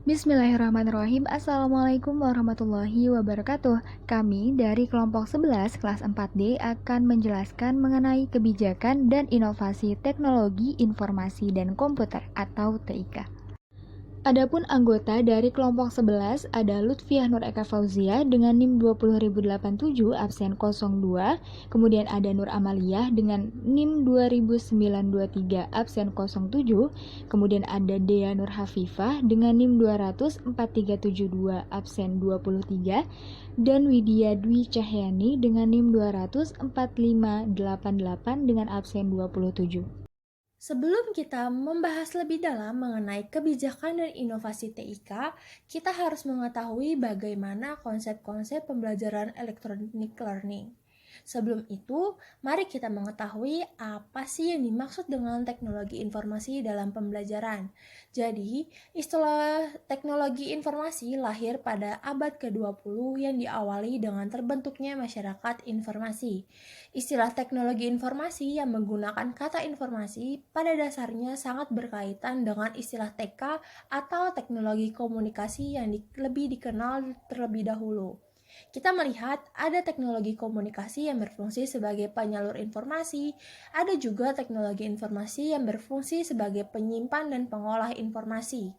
Bismillahirrahmanirrahim. Assalamualaikum warahmatullahi wabarakatuh. Kami dari kelompok 11 kelas 4D akan menjelaskan mengenai kebijakan dan inovasi teknologi informasi dan komputer atau TIK. Adapun anggota dari kelompok 11 ada Lutfiah Nur Eka Fauzia dengan NIM 20087 absen 02, kemudian ada Nur Amaliyah dengan NIM 20923 absen 07, kemudian ada Dea Nur Hafifah dengan NIM 2004372 absen 23, dan Widya Dwi Cahyani dengan NIM 2004588 dengan absen 27. Sebelum kita membahas lebih dalam mengenai kebijakan dan inovasi TIK, kita harus mengetahui bagaimana konsep-konsep pembelajaran electronic learning. Sebelum itu, mari kita mengetahui apa sih yang dimaksud dengan teknologi informasi dalam pembelajaran. Jadi, istilah teknologi informasi lahir pada abad ke-20 yang diawali dengan terbentuknya masyarakat informasi. Istilah teknologi informasi yang menggunakan kata informasi pada dasarnya sangat berkaitan dengan istilah TK atau teknologi komunikasi yang lebih dikenal terlebih dahulu. Kita melihat ada teknologi komunikasi yang berfungsi sebagai penyalur informasi, ada juga teknologi informasi yang berfungsi sebagai penyimpan dan pengolah informasi.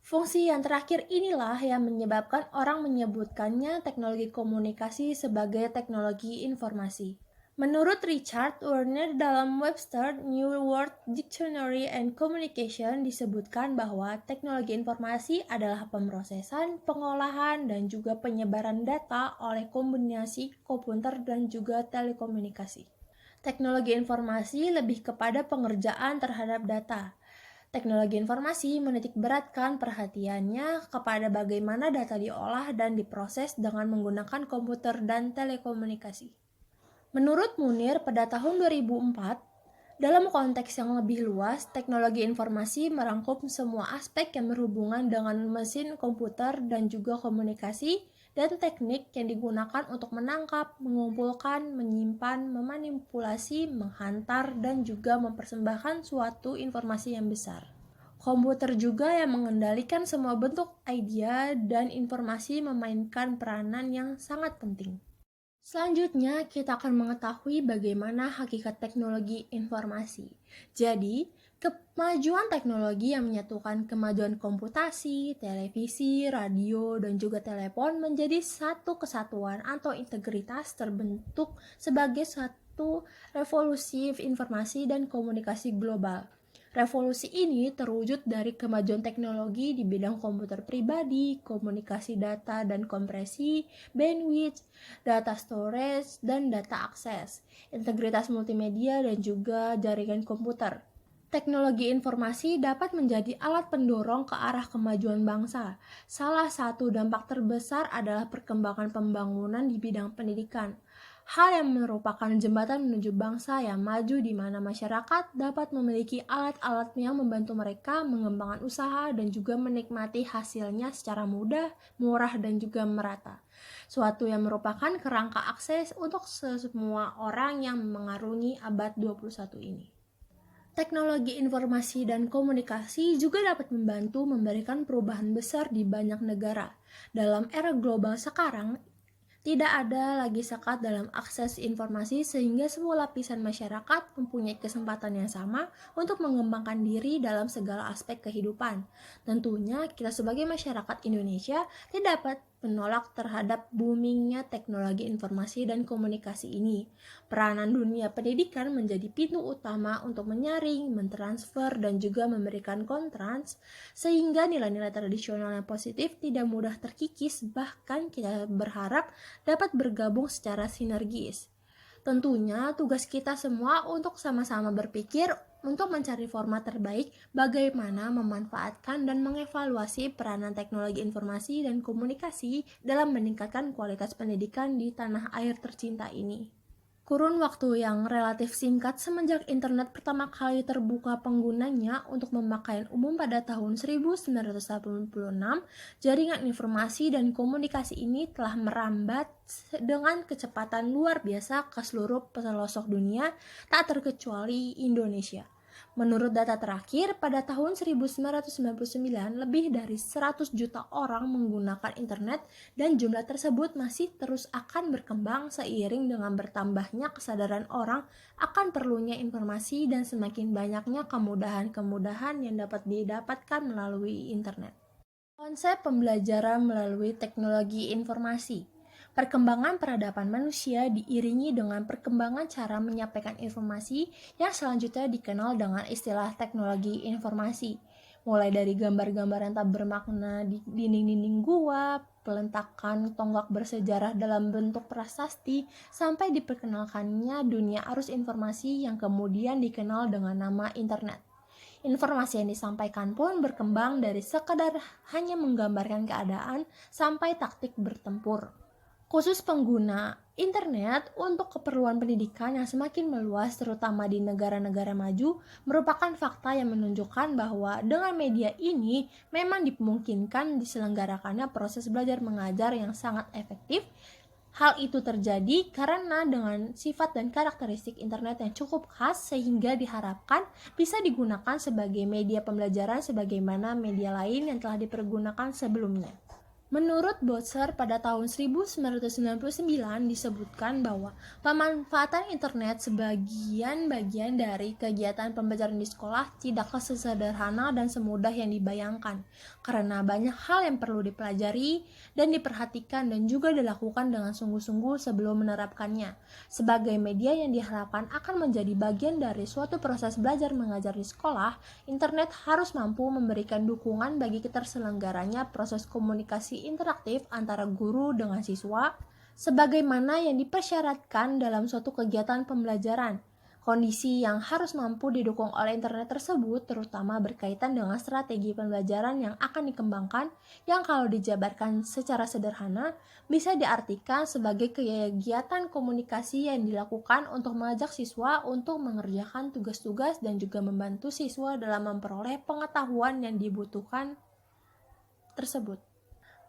Fungsi yang terakhir inilah yang menyebabkan orang menyebutkannya teknologi komunikasi sebagai teknologi informasi. Menurut Richard Werner dalam Webster New World Dictionary and Communication disebutkan bahwa teknologi informasi adalah pemrosesan, pengolahan, dan juga penyebaran data oleh kombinasi komputer dan juga telekomunikasi. Teknologi informasi lebih kepada pengerjaan terhadap data. Teknologi informasi menitik beratkan perhatiannya kepada bagaimana data diolah dan diproses dengan menggunakan komputer dan telekomunikasi. Menurut Munir pada tahun 2004, dalam konteks yang lebih luas, teknologi informasi merangkum semua aspek yang berhubungan dengan mesin komputer dan juga komunikasi dan teknik yang digunakan untuk menangkap, mengumpulkan, menyimpan, memanipulasi, menghantar, dan juga mempersembahkan suatu informasi yang besar. Komputer juga yang mengendalikan semua bentuk idea dan informasi memainkan peranan yang sangat penting. Selanjutnya, kita akan mengetahui bagaimana hakikat teknologi informasi. Jadi, kemajuan teknologi yang menyatukan kemajuan komputasi, televisi, radio, dan juga telepon menjadi satu kesatuan atau integritas terbentuk sebagai satu revolusi informasi dan komunikasi global. Revolusi ini terwujud dari kemajuan teknologi di bidang komputer pribadi, komunikasi data dan kompresi, bandwidth, data storage, dan data akses, integritas multimedia, dan juga jaringan komputer. Teknologi informasi dapat menjadi alat pendorong ke arah kemajuan bangsa. Salah satu dampak terbesar adalah perkembangan pembangunan di bidang pendidikan. Hal yang merupakan jembatan menuju bangsa yang maju di mana masyarakat dapat memiliki alat-alat yang membantu mereka mengembangkan usaha dan juga menikmati hasilnya secara mudah, murah, dan juga merata. Suatu yang merupakan kerangka akses untuk semua orang yang mengarungi abad 21 ini. Teknologi informasi dan komunikasi juga dapat membantu memberikan perubahan besar di banyak negara. Dalam era global sekarang, tidak ada lagi sekat dalam akses informasi sehingga semua lapisan masyarakat mempunyai kesempatan yang sama untuk mengembangkan diri dalam segala aspek kehidupan. Tentunya kita sebagai masyarakat Indonesia tidak dapat menolak terhadap boomingnya teknologi informasi dan komunikasi ini. Peranan dunia pendidikan menjadi pintu utama untuk menyaring, mentransfer, dan juga memberikan kontrans sehingga nilai-nilai tradisional yang positif tidak mudah terkikis, bahkan kita berharap dapat bergabung secara sinergis. Tentunya tugas kita semua untuk sama-sama berpikir untuk mencari format terbaik bagaimana memanfaatkan dan mengevaluasi peranan teknologi informasi dan komunikasi dalam meningkatkan kualitas pendidikan di tanah air tercinta ini. Kurun waktu yang relatif singkat semenjak internet pertama kali terbuka penggunanya untuk pemakaian umum pada tahun 1986, jaringan informasi dan komunikasi ini telah merambat dengan kecepatan luar biasa ke seluruh pelosok dunia, tak terkecuali Indonesia. Menurut data terakhir, pada tahun 1999, lebih dari 100 juta orang menggunakan internet dan jumlah tersebut masih terus akan berkembang seiring dengan bertambahnya kesadaran orang akan perlunya informasi dan semakin banyaknya kemudahan-kemudahan yang dapat didapatkan melalui internet. Konsep pembelajaran melalui teknologi informasi. Perkembangan peradaban manusia diiringi dengan perkembangan cara menyampaikan informasi yang selanjutnya dikenal dengan istilah teknologi informasi. Mulai dari gambar-gambar yang tak bermakna di dinding-dinding gua, peletakan tonggak bersejarah dalam bentuk prasasti, sampai diperkenalkannya dunia arus informasi yang kemudian dikenal dengan nama internet. Informasi yang disampaikan pun berkembang dari sekadar hanya menggambarkan keadaan sampai taktik bertempur. Khusus pengguna internet untuk keperluan pendidikan yang semakin meluas terutama di negara-negara maju merupakan fakta yang menunjukkan bahwa dengan media ini memang dimungkinkan diselenggarakannya proses belajar mengajar yang sangat efektif. Hal itu terjadi karena dengan sifat dan karakteristik internet yang cukup khas sehingga diharapkan bisa digunakan sebagai media pembelajaran sebagaimana media lain yang telah dipergunakan sebelumnya. Menurut Bowser pada tahun 1999 disebutkan bahwa pemanfaatan internet sebagian bagian dari kegiatan pembelajaran di sekolah tidaklah sesederhana dan semudah yang dibayangkan karena banyak hal yang perlu dipelajari dan diperhatikan dan juga dilakukan dengan sungguh-sungguh sebelum menerapkannya. Sebagai media yang diharapkan akan menjadi bagian dari suatu proses belajar mengajar di sekolah, internet harus mampu memberikan dukungan bagi keterselenggaranya proses komunikasi interaktif antara guru dengan siswa, sebagaimana yang dipersyaratkan dalam suatu kegiatan pembelajaran. Kondisi yang harus mampu didukung oleh internet tersebut terutama berkaitan dengan strategi pembelajaran yang akan dikembangkan yang kalau dijabarkan secara sederhana bisa diartikan sebagai kegiatan komunikasi yang dilakukan untuk mengajak siswa untuk mengerjakan tugas-tugas dan juga membantu siswa dalam memperoleh pengetahuan yang dibutuhkan tersebut.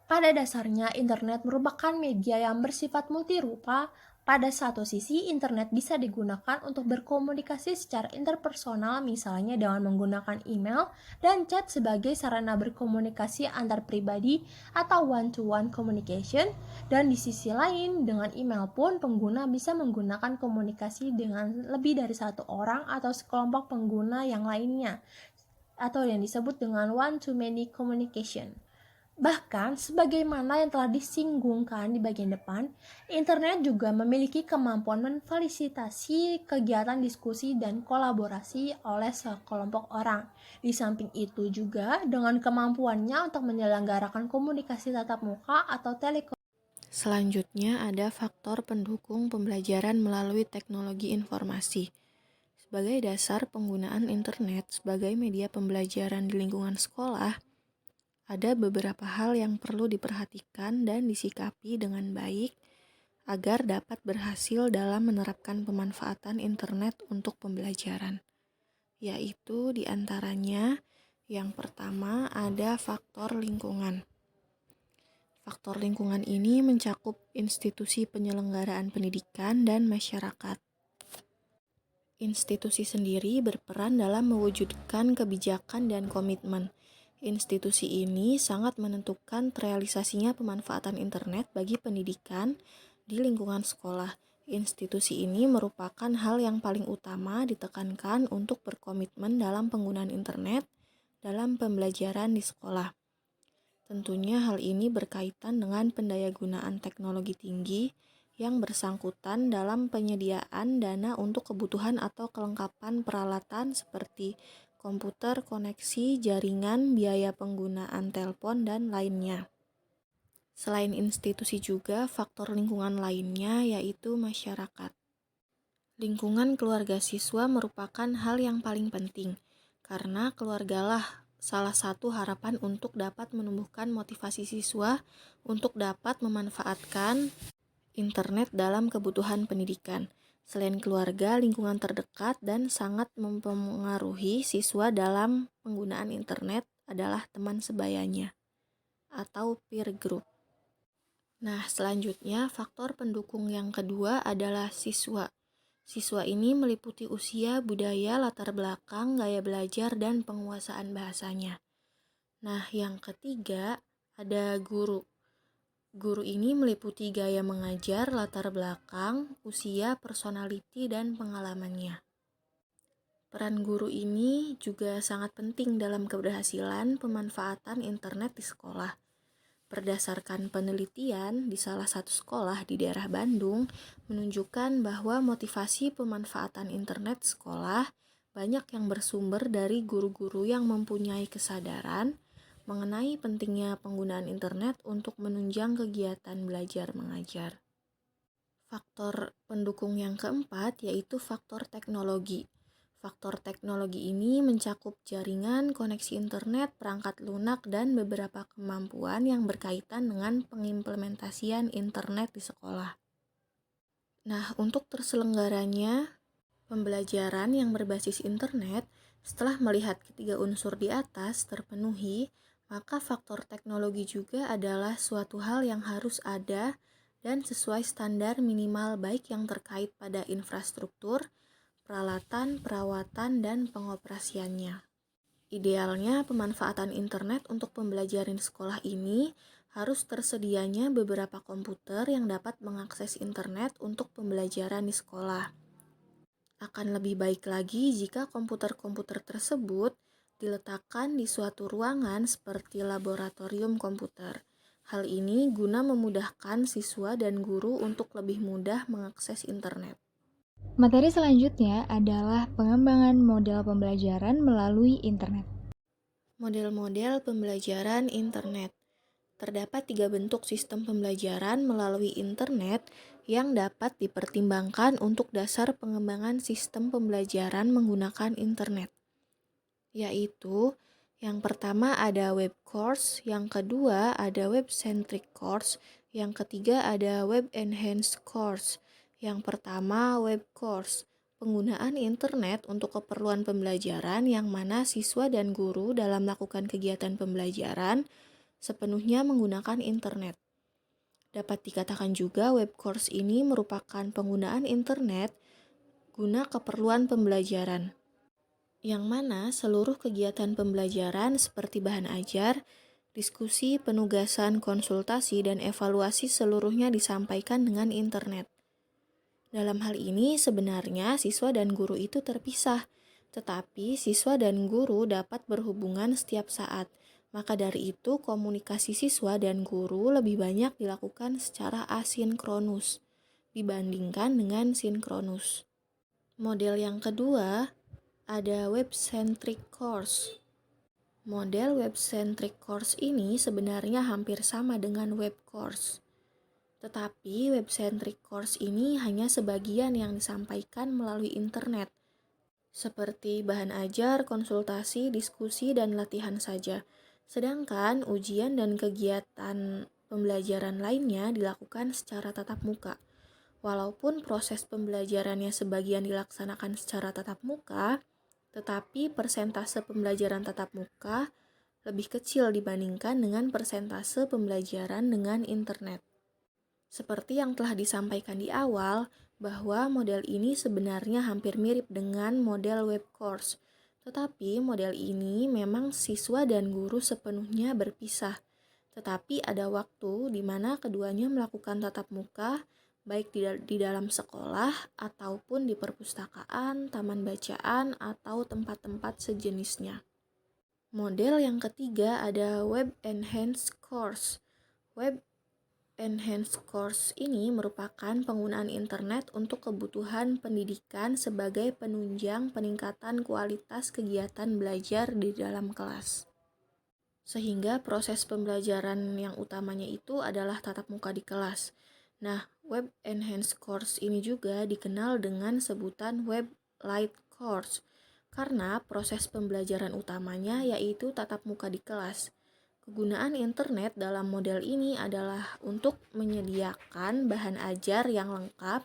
Pada dasarnya, internet merupakan media yang bersifat multirupa. Pada satu sisi, internet bisa digunakan untuk berkomunikasi secara interpersonal, misalnya dengan menggunakan email dan chat sebagai sarana berkomunikasi antar pribadi atau one-to-one communication. Dan di sisi lain, dengan email pun pengguna bisa menggunakan komunikasi dengan lebih dari satu orang atau sekelompok pengguna yang lainnya, atau yang disebut dengan one-to-many communication. Bahkan, sebagaimana yang telah disinggungkan di bagian depan, internet juga memiliki kemampuan memfasilitasi kegiatan diskusi dan kolaborasi oleh sekelompok orang. Di samping itu juga, dengan kemampuannya untuk menyelenggarakan komunikasi tatap muka atau telekonferensi. Selanjutnya ada faktor pendukung pembelajaran melalui teknologi informasi. Sebagai dasar penggunaan internet sebagai media pembelajaran di lingkungan sekolah, ada beberapa hal yang perlu diperhatikan dan disikapi dengan baik agar dapat berhasil dalam menerapkan pemanfaatan internet untuk pembelajaran. Yaitu diantaranya yang pertama ada faktor lingkungan. Faktor lingkungan ini mencakup institusi penyelenggaraan pendidikan dan masyarakat. Institusi sendiri berperan dalam mewujudkan kebijakan dan komitmen. Institusi ini sangat menentukan terrealisasinya pemanfaatan internet bagi pendidikan di lingkungan sekolah. Institusi ini merupakan hal yang paling utama ditekankan untuk berkomitmen dalam penggunaan internet dalam pembelajaran di sekolah. Tentunya hal ini berkaitan dengan pendayagunaan teknologi tinggi yang bersangkutan dalam penyediaan dana untuk kebutuhan atau kelengkapan peralatan seperti komputer, koneksi, jaringan, biaya penggunaan telepon, dan lainnya. Selain institusi juga faktor lingkungan lainnya yaitu masyarakat. Lingkungan keluarga siswa merupakan hal yang paling penting karena keluargalah salah satu harapan untuk dapat menumbuhkan motivasi siswa untuk dapat memanfaatkan internet dalam kebutuhan pendidikan. Selain keluarga, lingkungan terdekat dan sangat mempengaruhi siswa dalam penggunaan internet adalah teman sebayanya atau peer group. Nah, selanjutnya faktor pendukung yang kedua adalah siswa. Siswa ini meliputi usia, budaya, latar belakang, gaya belajar, dan penguasaan bahasanya. Nah, yang ketiga ada guru. Guru ini meliputi gaya mengajar, latar belakang, usia, personality, dan pengalamannya. Peran guru ini juga sangat penting dalam keberhasilan pemanfaatan internet di sekolah. Berdasarkan penelitian di salah satu sekolah di daerah Bandung, menunjukkan bahwa motivasi pemanfaatan internet sekolah banyak yang bersumber dari guru-guru yang mempunyai kesadaran mengenai pentingnya penggunaan internet untuk menunjang kegiatan belajar mengajar. Faktor pendukung yang keempat yaitu faktor teknologi. Faktor teknologi ini mencakup jaringan, koneksi internet, perangkat lunak, dan beberapa kemampuan yang berkaitan dengan pengimplementasian internet di sekolah. Nah, untuk terselenggaranya pembelajaran yang berbasis internet, setelah melihat ketiga unsur di atas terpenuhi, maka faktor teknologi juga adalah suatu hal yang harus ada dan sesuai standar minimal baik yang terkait pada infrastruktur, peralatan, perawatan, dan pengoperasiannya. Idealnya, pemanfaatan internet untuk pembelajaran sekolah ini harus tersedianya beberapa komputer yang dapat mengakses internet untuk pembelajaran di sekolah. Akan lebih baik lagi jika komputer-komputer tersebut diletakkan di suatu ruangan seperti laboratorium komputer. Hal ini guna memudahkan siswa dan guru untuk lebih mudah mengakses internet. Materi selanjutnya adalah pengembangan model pembelajaran melalui internet. Model-model pembelajaran internet. Terdapat 3 bentuk sistem pembelajaran melalui internet yang dapat dipertimbangkan untuk dasar pengembangan sistem pembelajaran menggunakan internet, yaitu yang pertama ada web course, yang kedua ada web-centric course, yang ketiga ada web-enhanced course. Yang pertama web course, penggunaan internet untuk keperluan pembelajaran yang mana siswa dan guru dalam melakukan kegiatan pembelajaran sepenuhnya menggunakan internet. Dapat dikatakan juga web course ini merupakan penggunaan internet guna keperluan pembelajaran, yang mana seluruh kegiatan pembelajaran seperti bahan ajar, diskusi, penugasan, konsultasi, dan evaluasi seluruhnya disampaikan dengan internet. Dalam hal ini sebenarnya siswa dan guru itu terpisah, tetapi siswa dan guru dapat berhubungan setiap saat. Maka dari itu komunikasi siswa dan guru lebih banyak dilakukan secara asinkronus dibandingkan dengan sinkronus. Model yang kedua ada web-centric course. Model web-centric course ini sebenarnya hampir sama dengan web course. Tetapi web-centric course ini hanya sebagian yang disampaikan melalui internet, seperti bahan ajar, konsultasi, diskusi, dan latihan saja. Sedangkan ujian dan kegiatan pembelajaran lainnya dilakukan secara tatap muka. Walaupun proses pembelajarannya sebagian dilaksanakan secara tatap muka, tetapi persentase pembelajaran tatap muka lebih kecil dibandingkan dengan persentase pembelajaran dengan internet. Seperti yang telah disampaikan di awal, bahwa model ini sebenarnya hampir mirip dengan model web course. Tetapi model ini memang siswa dan guru sepenuhnya berpisah. Tetapi ada waktu di mana keduanya melakukan tatap muka, baik di dalam sekolah ataupun di perpustakaan, taman bacaan, atau tempat-tempat sejenisnya. Model yang ketiga ada Web Enhanced Course. Web Enhanced Course ini merupakan penggunaan internet untuk kebutuhan pendidikan sebagai penunjang peningkatan kualitas kegiatan belajar di dalam kelas. Sehingga proses pembelajaran yang utamanya itu adalah tatap muka di kelas. Nah, Web Enhanced Course ini juga dikenal dengan sebutan Web Light Course karena proses pembelajaran utamanya yaitu tatap muka di kelas. Kegunaan internet dalam model ini adalah untuk menyediakan bahan ajar yang lengkap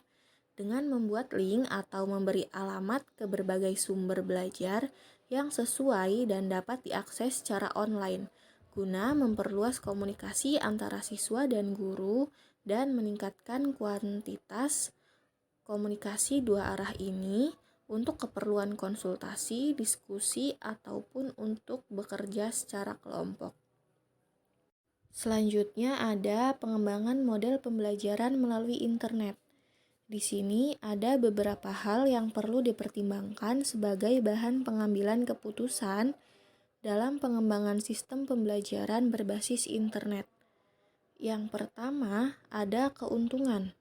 dengan membuat link atau memberi alamat ke berbagai sumber belajar yang sesuai dan dapat diakses secara online, guna memperluas komunikasi antara siswa dan guru dan meningkatkan kuantitas Komunikasi dua arah ini untuk keperluan konsultasi, diskusi, ataupun untuk bekerja secara kelompok. Selanjutnya ada pengembangan model pembelajaran melalui internet. Di sini ada beberapa hal yang perlu dipertimbangkan sebagai bahan pengambilan keputusan dalam pengembangan sistem pembelajaran berbasis internet. Yang pertama ada keuntungan.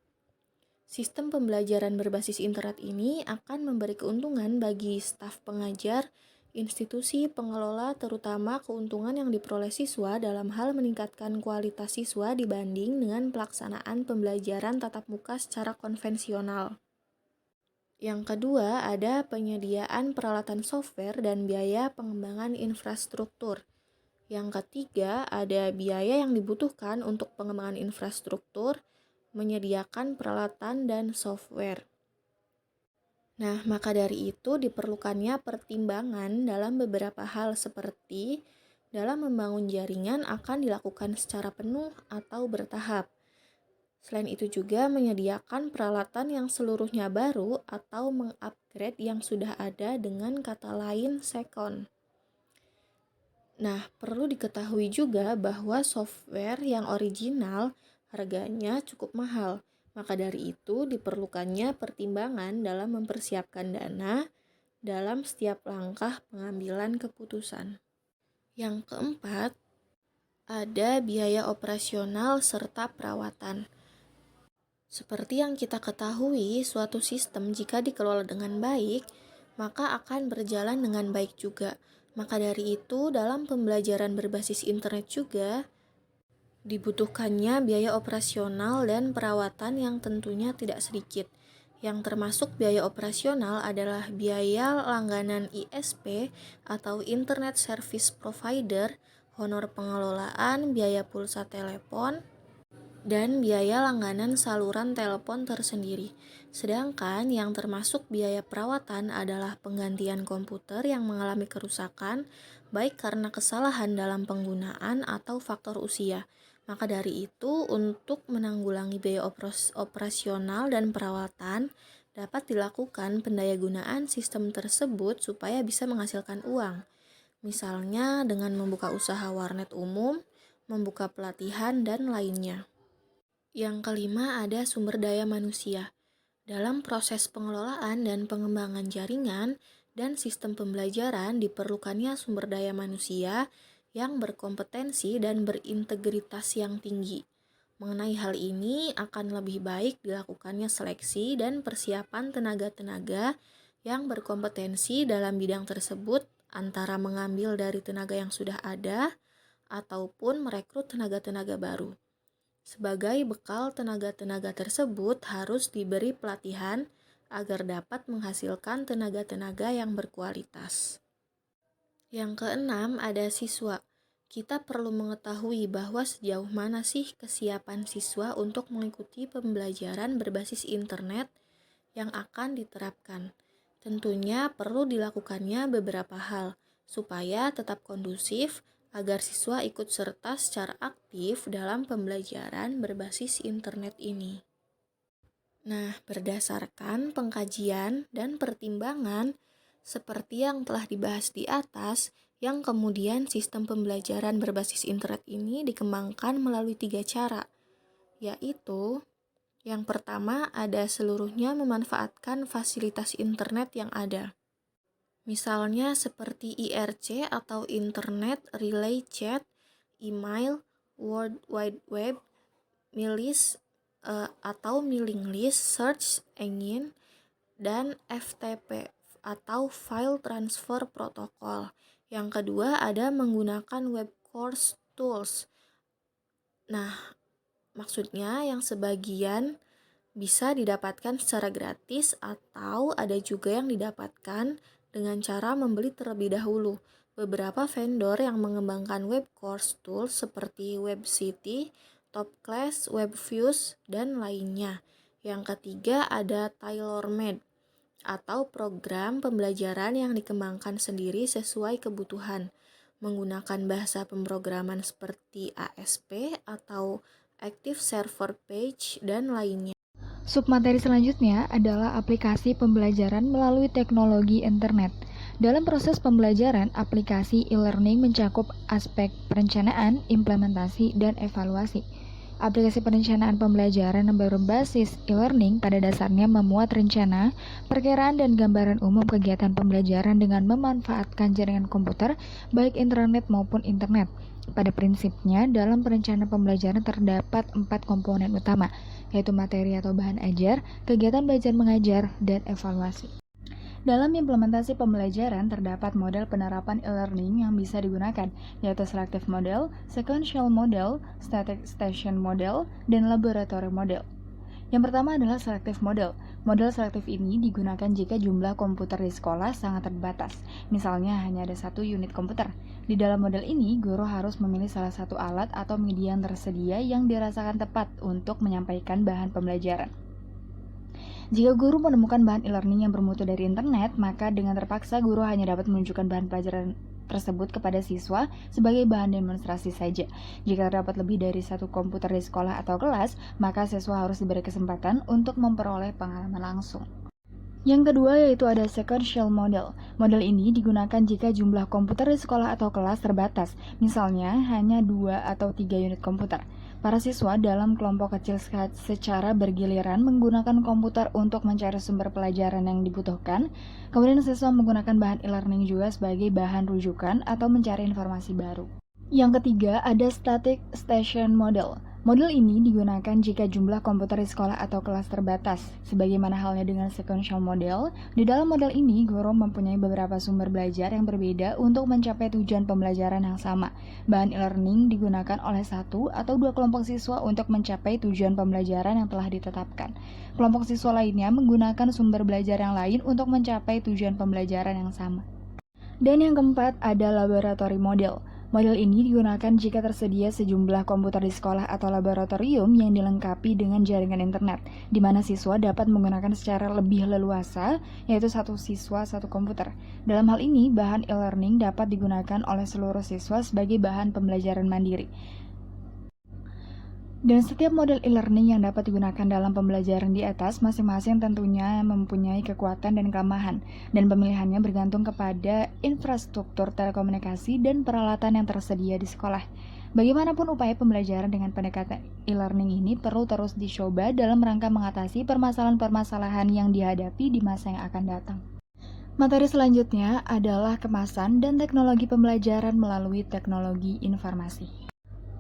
Sistem pembelajaran berbasis internet ini akan memberi keuntungan bagi staf pengajar, institusi pengelola, terutama keuntungan yang diperoleh siswa dalam hal meningkatkan kualitas siswa dibanding dengan pelaksanaan pembelajaran tatap muka secara konvensional. Yang kedua, ada penyediaan peralatan software dan biaya pengembangan infrastruktur. Yang ketiga, ada biaya yang dibutuhkan untuk pengembangan infrastruktur, menyediakan peralatan dan software. Nah, maka dari itu diperlukannya pertimbangan dalam beberapa hal seperti dalam membangun jaringan akan dilakukan secara penuh atau bertahap. Selain itu juga menyediakan peralatan yang seluruhnya baru atau mengupgrade yang sudah ada, dengan kata lain second. Nah, perlu diketahui juga bahwa software yang original harganya cukup mahal. Maka dari itu diperlukannya pertimbangan dalam mempersiapkan dana dalam setiap langkah pengambilan keputusan. Yang keempat, ada biaya operasional serta perawatan. Seperti yang kita ketahui, suatu sistem jika dikelola dengan baik, maka akan berjalan dengan baik juga. Maka dari itu, dalam pembelajaran berbasis internet juga dibutuhkannya biaya operasional dan perawatan yang tentunya tidak sedikit. Yang termasuk biaya operasional adalah biaya langganan ISP atau Internet Service Provider, honor pengelolaan, biaya pulsa telepon, dan biaya langganan saluran telepon tersendiri. Sedangkan yang termasuk biaya perawatan adalah penggantian komputer yang mengalami kerusakan, baik karena kesalahan dalam penggunaan atau faktor usia. Maka dari itu, untuk menanggulangi biaya operasional dan perawatan, dapat dilakukan pendayagunaan sistem tersebut supaya bisa menghasilkan uang. Misalnya dengan membuka usaha warnet umum, membuka pelatihan, dan lainnya. Yang kelima ada sumber daya manusia. Dalam proses pengelolaan dan pengembangan jaringan dan sistem pembelajaran diperlukannya sumber daya manusia yang berkompetensi dan berintegritas yang tinggi. Mengenai hal ini akan lebih baik dilakukannya seleksi dan persiapan tenaga-tenaga yang berkompetensi dalam bidang tersebut, antara mengambil dari tenaga yang sudah ada ataupun merekrut tenaga-tenaga baru. Sebagai bekal, tenaga-tenaga tersebut harus diberi pelatihan agar dapat menghasilkan tenaga-tenaga yang berkualitas. Yang keenam ada siswa. Kita perlu mengetahui bahwa sejauh mana sih kesiapan siswa untuk mengikuti pembelajaran berbasis internet yang akan diterapkan. Tentunya perlu dilakukannya beberapa hal supaya tetap kondusif agar siswa ikut serta secara aktif dalam pembelajaran berbasis internet ini. Nah, berdasarkan pengkajian dan pertimbangan seperti yang telah dibahas di atas, yang kemudian sistem pembelajaran berbasis internet ini dikembangkan melalui 3 cara, yaitu yang pertama ada seluruhnya memanfaatkan fasilitas internet yang ada. Misalnya seperti IRC atau Internet Relay Chat, email, World Wide Web, milis atau mailing list, search engine, dan FTP atau File Transfer Protocol. Yang kedua ada menggunakan web course tools. Nah, maksudnya yang sebagian bisa didapatkan secara gratis atau ada juga yang didapatkan dengan cara membeli terlebih dahulu. Beberapa vendor yang mengembangkan web course tools seperti WebCity, Topclass, WebViews, dan lainnya. Yang ketiga ada tailor-made atau program pembelajaran yang dikembangkan sendiri sesuai kebutuhan, menggunakan bahasa pemrograman seperti ASP atau Active Server Page dan lainnya. Submateri selanjutnya adalah aplikasi pembelajaran melalui teknologi internet. Dalam proses pembelajaran, aplikasi e-learning mencakup aspek perencanaan, implementasi, dan evaluasi. Aplikasi perencanaan pembelajaran yang berbasis e-learning pada dasarnya memuat rencana, perkiraan, dan gambaran umum kegiatan pembelajaran dengan memanfaatkan jaringan komputer, baik intranet maupun internet. Pada prinsipnya, dalam perencanaan pembelajaran terdapat 4 komponen utama, yaitu materi atau bahan ajar, kegiatan belajar mengajar, dan evaluasi. Dalam implementasi pembelajaran, terdapat model penerapan e-learning yang bisa digunakan, yaitu selective model, sequential model, static station model, dan laboratory model. Yang pertama adalah selective model. Model selektif ini digunakan jika jumlah komputer di sekolah sangat terbatas. Misalnya hanya ada 1 unit komputer. Di dalam model ini, guru harus memilih salah satu alat atau media yang tersedia yang dirasakan tepat untuk menyampaikan bahan pembelajaran. Jika guru menemukan bahan e-learning yang bermutu dari internet, maka dengan terpaksa guru hanya dapat menunjukkan bahan pelajaran tersebut kepada siswa sebagai bahan demonstrasi saja. Jika terdapat lebih dari 1 komputer di sekolah atau kelas, maka siswa harus diberi kesempatan untuk memperoleh pengalaman langsung. Yang kedua yaitu ada sequential model. Model ini digunakan jika jumlah komputer di sekolah atau kelas terbatas, misalnya hanya 2 atau 3 unit komputer. Para siswa dalam kelompok kecil secara bergiliran menggunakan komputer untuk mencari sumber pelajaran yang dibutuhkan. Kemudian siswa menggunakan bahan e-learning juga sebagai bahan rujukan atau mencari informasi baru. Yang ketiga ada static station model. Model ini digunakan jika jumlah komputer di sekolah atau kelas terbatas. Sebagaimana halnya dengan sequential model, di dalam model ini guru mempunyai beberapa sumber belajar yang berbeda untuk mencapai tujuan pembelajaran yang sama. Bahan e-learning digunakan oleh 1 atau 2 kelompok siswa untuk mencapai tujuan pembelajaran yang telah ditetapkan. Kelompok siswa lainnya menggunakan sumber belajar yang lain untuk mencapai tujuan pembelajaran yang sama. Dan yang keempat ada laboratory model. Model ini digunakan jika tersedia sejumlah komputer di sekolah atau laboratorium yang dilengkapi dengan jaringan internet, di mana siswa dapat menggunakan secara lebih leluasa, yaitu 1 siswa 1 komputer. Dalam hal ini, bahan e-learning dapat digunakan oleh seluruh siswa sebagai bahan pembelajaran mandiri. Dan setiap model e-learning yang dapat digunakan dalam pembelajaran di atas masing-masing tentunya mempunyai kekuatan dan kelemahan, dan pemilihannya bergantung kepada infrastruktur telekomunikasi dan peralatan yang tersedia di sekolah. Bagaimanapun upaya pembelajaran dengan pendekatan e-learning ini perlu terus dicoba dalam rangka mengatasi permasalahan-permasalahan yang dihadapi di masa yang akan datang. Materi selanjutnya adalah kemasan dan teknologi pembelajaran melalui teknologi informasi.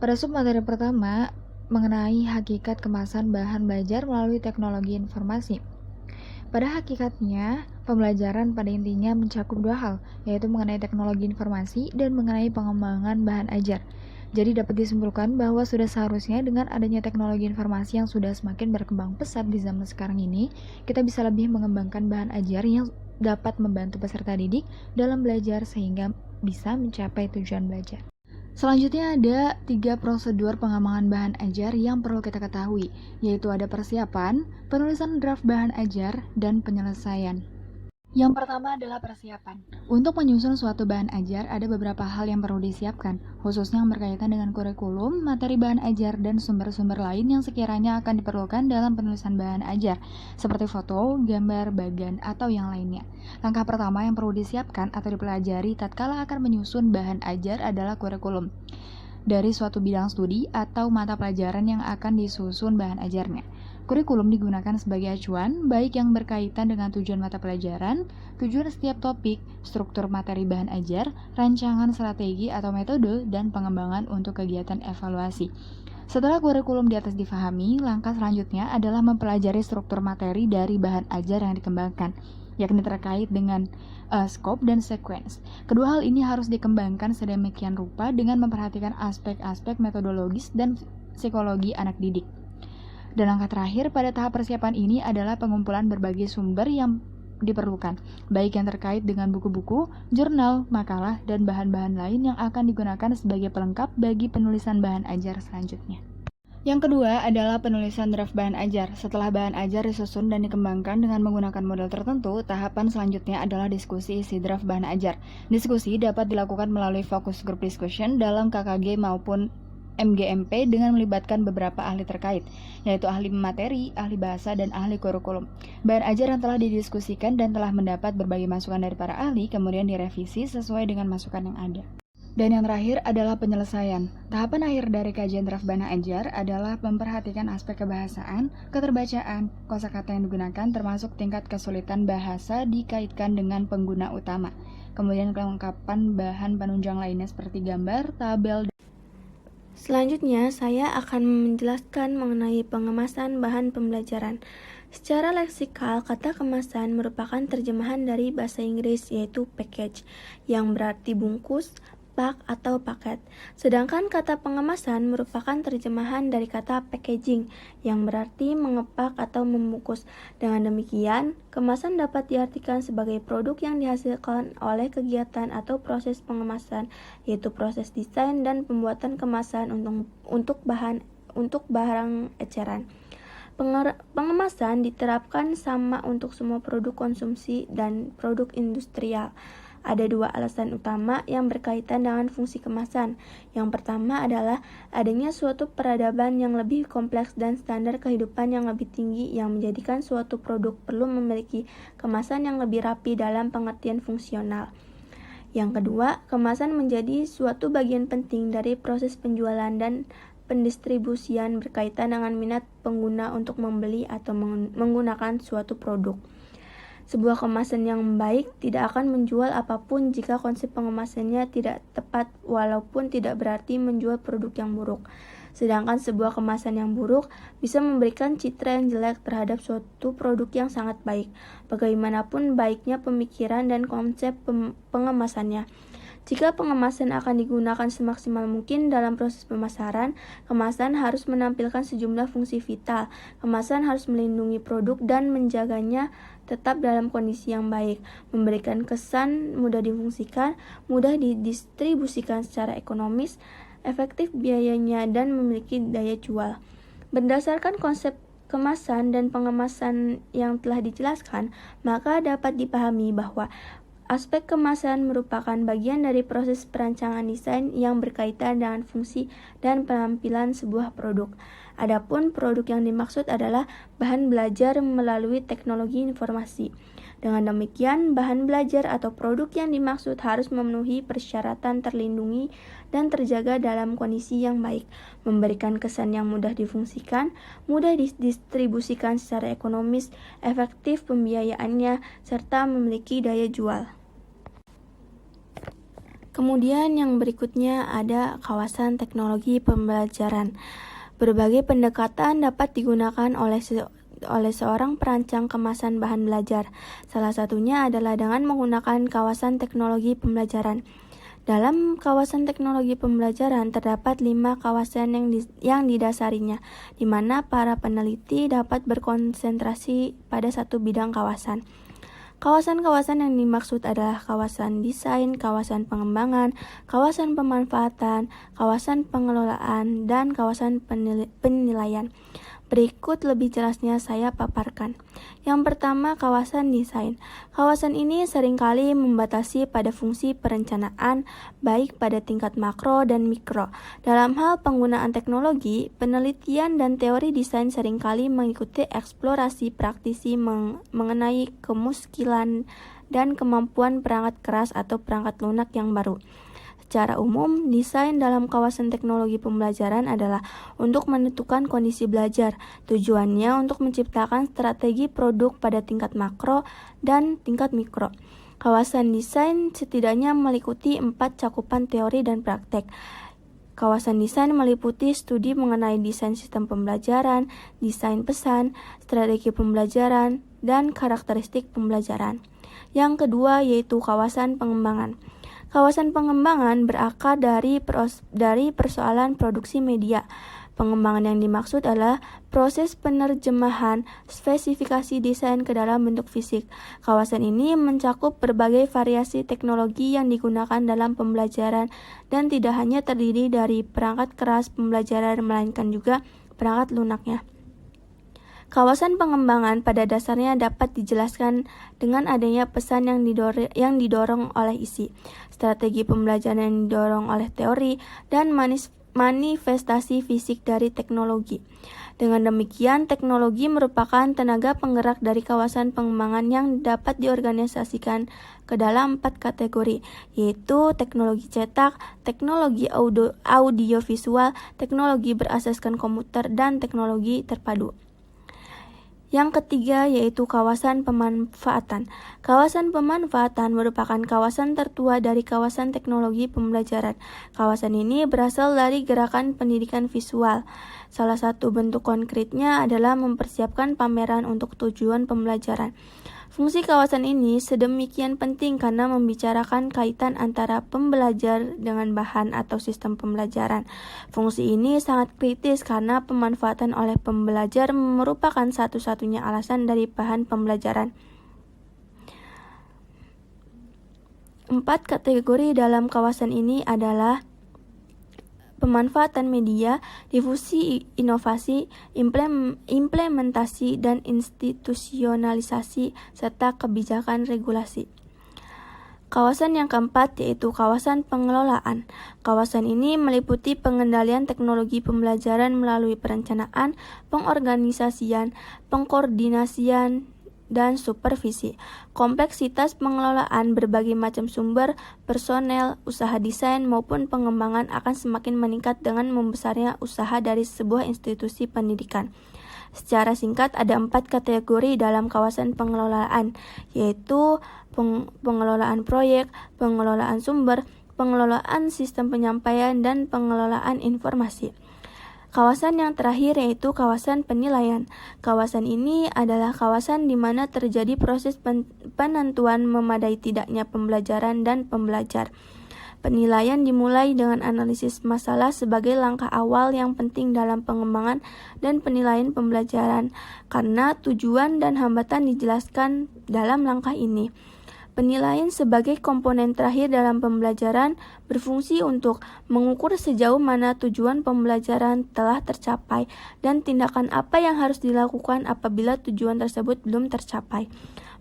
Pada submateri pertama, mengenai hakikat kemasan bahan belajar melalui teknologi informasi. Pada hakikatnya, pembelajaran pada intinya mencakup 2 hal, yaitu mengenai teknologi informasi dan mengenai pengembangan bahan ajar. Jadi dapat disimpulkan bahwa sudah seharusnya dengan adanya teknologi informasi yang sudah semakin berkembang pesat di zaman sekarang ini, kita bisa lebih mengembangkan bahan ajar yang dapat membantu peserta didik dalam belajar sehingga bisa mencapai tujuan belajar. Selanjutnya ada 3 prosedur pengembangan bahan ajar yang perlu kita ketahui, yaitu ada persiapan, penulisan draft bahan ajar, dan penyelesaian. Yang pertama adalah persiapan. Untuk menyusun suatu bahan ajar, ada beberapa hal yang perlu disiapkan, khususnya yang berkaitan dengan kurikulum, materi bahan ajar, dan sumber-sumber lain yang sekiranya akan diperlukan dalam penulisan bahan ajar, seperti foto, gambar, bagan, atau yang lainnya. Langkah pertama yang perlu disiapkan atau dipelajari tatkala akan menyusun bahan ajar adalah kurikulum dari suatu bidang studi atau mata pelajaran yang akan disusun bahan ajarnya. Kurikulum digunakan sebagai acuan, baik yang berkaitan dengan tujuan mata pelajaran, tujuan setiap topik, struktur materi bahan ajar, rancangan strategi atau metode, dan pengembangan untuk kegiatan evaluasi. Setelah kurikulum di atas difahami, langkah selanjutnya adalah mempelajari struktur materi dari bahan ajar yang dikembangkan, yakni terkait dengan scope dan sequence. Kedua hal ini harus dikembangkan sedemikian rupa dengan memperhatikan aspek-aspek metodologis dan psikologi anak didik. Dan langkah terakhir pada tahap persiapan ini adalah pengumpulan berbagai sumber yang diperlukan, baik yang terkait dengan buku-buku, jurnal, makalah, dan bahan-bahan lain yang akan digunakan sebagai pelengkap bagi penulisan bahan ajar selanjutnya. Yang kedua adalah penulisan draft bahan ajar. Setelah bahan ajar disusun dan dikembangkan dengan menggunakan model tertentu, tahapan selanjutnya adalah diskusi isi draft bahan ajar. Diskusi dapat dilakukan melalui focus group discussion dalam KKG maupun MGMP dengan melibatkan beberapa ahli terkait, yaitu ahli materi, ahli bahasa, dan ahli kurikulum. Bahan ajar yang telah didiskusikan dan telah mendapat berbagai masukan dari para ahli, kemudian direvisi sesuai dengan masukan yang ada. Dan yang terakhir adalah penyelesaian. Tahapan akhir dari kajian draft bahan ajar adalah memperhatikan aspek kebahasaan, keterbacaan, kosakata yang digunakan, termasuk tingkat kesulitan bahasa dikaitkan dengan pengguna utama. Kemudian kelengkapan bahan penunjang lainnya seperti gambar, tabel. Selanjutnya, saya akan menjelaskan mengenai pengemasan bahan pembelajaran. Secara leksikal, kata kemasan merupakan terjemahan dari bahasa Inggris yaitu package, yang berarti bungkus, pak, atau paket. Sedangkan kata pengemasan merupakan terjemahan dari kata packaging, yang berarti mengepak atau membungkus. Dengan demikian, kemasan dapat diartikan sebagai produk yang dihasilkan oleh kegiatan atau proses pengemasan, yaitu proses desain dan pembuatan kemasan untuk barang eceran. Pengemasan diterapkan sama untuk semua produk konsumsi dan produk industrial. Ada dua alasan utama yang berkaitan dengan fungsi kemasan. Yang pertama adalah adanya suatu peradaban yang lebih kompleks dan standar kehidupan yang lebih tinggi yang menjadikan suatu produk perlu memiliki kemasan yang lebih rapi dalam pengertian fungsional. Yang kedua, kemasan menjadi suatu bagian penting dari proses penjualan dan pendistribusian berkaitan dengan minat pengguna untuk membeli atau menggunakan suatu produk. Sebuah kemasan yang baik tidak akan menjual apapun jika konsep pengemasannya tidak tepat, walaupun tidak berarti menjual produk yang buruk. Sedangkan sebuah kemasan yang buruk bisa memberikan citra yang jelek terhadap suatu produk yang sangat baik, bagaimanapun baiknya pemikiran dan konsep pengemasannya. Jika pengemasan akan digunakan semaksimal mungkin dalam proses pemasaran, kemasan harus menampilkan sejumlah fungsi vital. Kemasan harus melindungi produk dan menjaganya tetap dalam kondisi yang baik, memberikan kesan mudah difungsikan, mudah didistribusikan secara ekonomis, efektif biayanya, dan memiliki daya jual. Berdasarkan konsep kemasan dan pengemasan yang telah dijelaskan, maka dapat dipahami bahwa aspek kemasan merupakan bagian dari proses perancangan desain yang berkaitan dengan fungsi dan penampilan sebuah produk. Adapun produk yang dimaksud adalah bahan belajar melalui teknologi informasi. Dengan demikian, bahan belajar atau produk yang dimaksud harus memenuhi persyaratan terlindungi dan terjaga dalam kondisi yang baik, memberikan kesan yang mudah difungsikan, mudah didistribusikan secara ekonomis, efektif pembiayaannya, serta memiliki daya jual. Kemudian yang berikutnya ada kawasan teknologi pembelajaran. Berbagai pendekatan dapat digunakan oleh seorang perancang kemasan bahan belajar. Salah satunya adalah dengan menggunakan kawasan teknologi pembelajaran. Dalam kawasan teknologi pembelajaran terdapat 5 kawasan yang didasarinya, di mana para peneliti dapat berkonsentrasi pada satu bidang kawasan. Kawasan-kawasan yang dimaksud adalah kawasan desain, kawasan pengembangan, kawasan pemanfaatan, kawasan pengelolaan, dan kawasan penilaian. Berikut lebih jelasnya saya paparkan. Yang pertama, kawasan desain. Kawasan ini seringkali membatasi pada fungsi perencanaan, baik pada tingkat makro dan mikro. Dalam hal penggunaan teknologi, penelitian dan teori desain seringkali mengikuti eksplorasi praktisi mengenai kemuskilan dan kemampuan perangkat keras atau perangkat lunak yang baru. Secara umum, desain dalam kawasan teknologi pembelajaran adalah untuk menentukan kondisi belajar. Tujuannya untuk menciptakan strategi produk pada tingkat makro dan tingkat mikro. Kawasan desain setidaknya meliputi 4 cakupan teori dan praktek. Kawasan desain meliputi studi mengenai desain sistem pembelajaran, desain pesan, strategi pembelajaran, dan karakteristik pembelajaran. Yang kedua yaitu kawasan pengembangan. Kawasan pengembangan berakar dari persoalan produksi media. Pengembangan yang dimaksud adalah proses penerjemahan spesifikasi desain ke dalam bentuk fisik. Kawasan ini mencakup berbagai variasi teknologi yang digunakan dalam pembelajaran dan tidak hanya terdiri dari perangkat keras pembelajaran melainkan juga perangkat lunaknya. Kawasan pengembangan pada dasarnya dapat dijelaskan dengan adanya pesan yang didorong oleh isi, strategi pembelajaran yang didorong oleh teori, dan manifestasi fisik dari teknologi. Dengan demikian, teknologi merupakan tenaga penggerak dari kawasan pengembangan yang dapat diorganisasikan ke dalam 4 kategori, yaitu teknologi cetak, teknologi audiovisual, teknologi berasaskan komputer, dan teknologi terpadu. Yang ketiga yaitu kawasan pemanfaatan. Kawasan pemanfaatan merupakan kawasan tertua dari kawasan teknologi pembelajaran. Kawasan ini berasal dari gerakan pendidikan visual. Salah satu bentuk konkretnya adalah mempersiapkan pameran untuk tujuan pembelajaran. Fungsi kawasan ini sedemikian penting karena membicarakan kaitan antara pembelajar dengan bahan atau sistem pembelajaran. Fungsi ini sangat kritis karena pemanfaatan oleh pembelajar merupakan satu-satunya alasan dari bahan pembelajaran. 4 kategori dalam kawasan ini adalah pemanfaatan media, difusi inovasi, implementasi dan institusionalisasi, serta kebijakan regulasi. Kawasan yang keempat yaitu kawasan pengelolaan. Kawasan ini meliputi pengendalian teknologi pembelajaran melalui perencanaan, pengorganisasian, pengkoordinasian, dan supervisi. Kompleksitas pengelolaan berbagai macam sumber, personel, usaha desain maupun pengembangan akan semakin meningkat dengan membesarnya usaha dari sebuah institusi pendidikan. Secara singkat ada 4 kategori dalam kawasan pengelolaan, yaitu pengelolaan proyek, pengelolaan sumber, pengelolaan sistem penyampaian, dan pengelolaan informasi. Kawasan yang terakhir yaitu kawasan penilaian. Kawasan ini adalah kawasan di mana terjadi proses penentuan memadai tidaknya pembelajaran dan pembelajar. Penilaian dimulai dengan analisis masalah sebagai langkah awal yang penting dalam pengembangan dan penilaian pembelajaran, karena tujuan dan hambatan dijelaskan dalam langkah ini. Penilaian sebagai komponen terakhir dalam pembelajaran berfungsi untuk mengukur sejauh mana tujuan pembelajaran telah tercapai dan tindakan apa yang harus dilakukan apabila tujuan tersebut belum tercapai.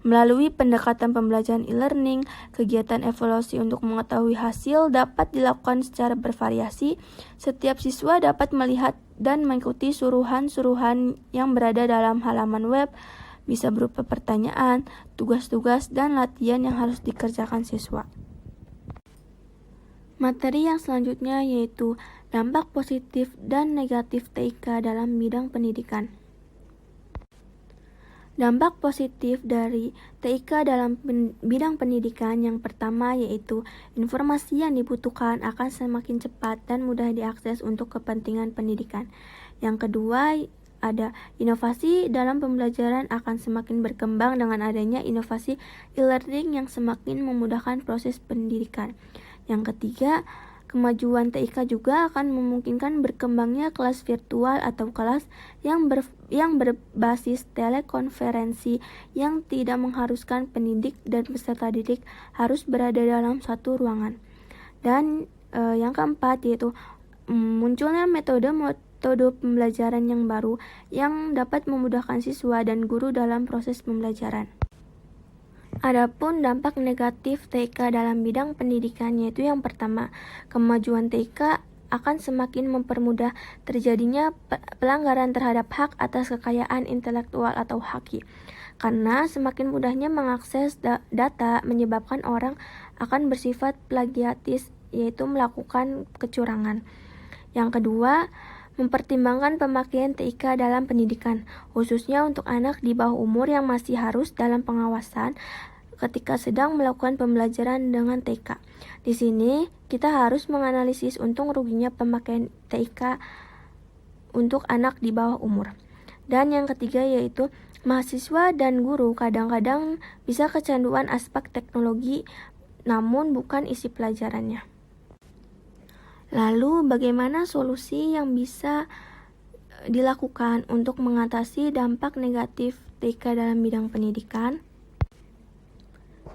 Melalui pendekatan pembelajaran e-learning, kegiatan evaluasi untuk mengetahui hasil dapat dilakukan secara bervariasi. Setiap siswa dapat melihat dan mengikuti suruhan-suruhan yang berada dalam halaman web, bisa berupa pertanyaan, tugas-tugas, dan latihan yang harus dikerjakan siswa. Materi yang selanjutnya yaitu dampak positif dan negatif TIK dalam bidang pendidikan. Dampak positif dari TIK dalam bidang pendidikan yang pertama yaitu informasi yang dibutuhkan akan semakin cepat dan mudah diakses untuk kepentingan pendidikan. Yang kedua, ada inovasi dalam pembelajaran akan semakin berkembang dengan adanya inovasi e-learning yang semakin memudahkan proses pendidikan. Yang ketiga, kemajuan TIK juga akan memungkinkan berkembangnya kelas virtual atau kelas yang berbasis telekonferensi yang tidak mengharuskan pendidik dan peserta didik harus berada dalam satu ruangan. Dan yang keempat yaitu munculnya metode pembelajaran yang baru yang dapat memudahkan siswa dan guru dalam proses pembelajaran. Adapun dampak negatif TIK dalam bidang pendidikan yaitu yang pertama, kemajuan TIK akan semakin mempermudah terjadinya pelanggaran terhadap hak atas kekayaan intelektual atau HAKI. Karena semakin mudahnya mengakses data menyebabkan orang akan bersifat plagiatis yaitu melakukan kecurangan. Yang kedua, mempertimbangkan pemakaian TIK dalam pendidikan, khususnya untuk anak di bawah umur yang masih harus dalam pengawasan ketika sedang melakukan pembelajaran dengan TIK. Di sini, kita harus menganalisis untung ruginya pemakaian TIK untuk anak di bawah umur. Dan yang ketiga yaitu mahasiswa dan guru kadang-kadang bisa kecanduan aspek teknologi namun bukan isi pelajarannya. Lalu bagaimana solusi yang bisa dilakukan untuk mengatasi dampak negatif TIK dalam bidang pendidikan?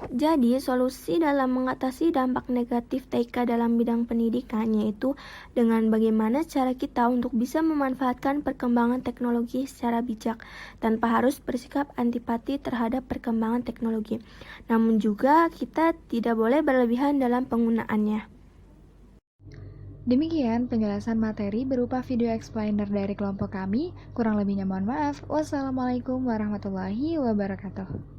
Jadi, solusi dalam mengatasi dampak negatif TIK dalam bidang pendidikan yaitu dengan bagaimana cara kita untuk bisa memanfaatkan perkembangan teknologi secara bijak tanpa harus bersikap antipati terhadap perkembangan teknologi. Namun juga kita tidak boleh berlebihan dalam penggunaannya. Demikian penjelasan materi berupa video explainer dari kelompok kami. Kurang lebihnya mohon maaf. Wassalamualaikum warahmatullahi wabarakatuh.